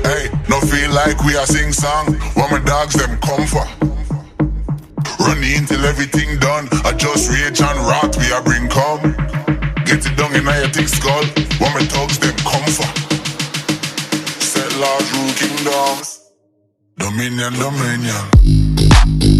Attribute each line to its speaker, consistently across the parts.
Speaker 1: Hey, no feel like we are sing song. When my dogs them come for. Run in till everything done. I just rage and rot, we are bring come. Get it down in your thick skull. When my thugs them come for. Set large rule kingdoms. Dominion, dominion.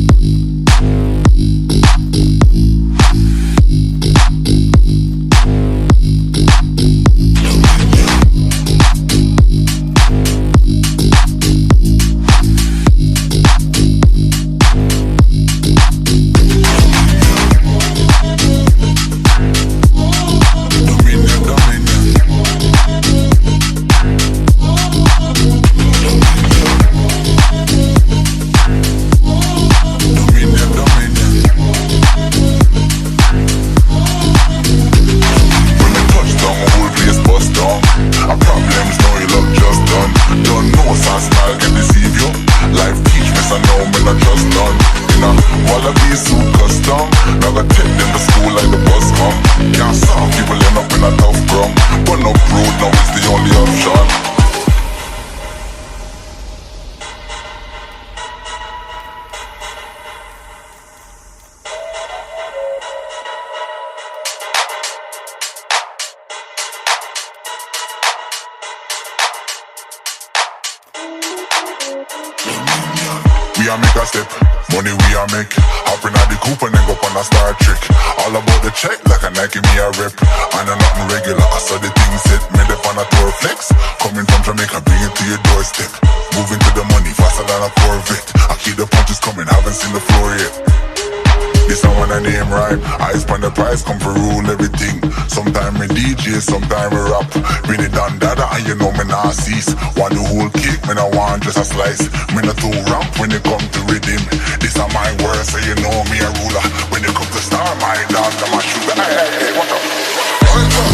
Speaker 1: We a make a step, money we a make. Hop in at the coupe and then go on a Star Trek. All about the check like a Nike me a rep. I know nothing regular, I saw the thing set. Made up on a tour flex. Coming from Jamaica, bring it to your doorstep. Moving to the money faster than a Corvette. I keep the punches coming, haven't seen the floor yet. This one I name rhyme. Eyes on the prize, come for rule everything. Sometime me DJ, sometime me rap. Been it done dada and you know me nah cease. Want the whole cake, me nah want just a slice. Me not too ramp when it come to rhythm. This are my words, so you know me a ruler. When it come to star, my dog, I'm a shooter. Hey, what up?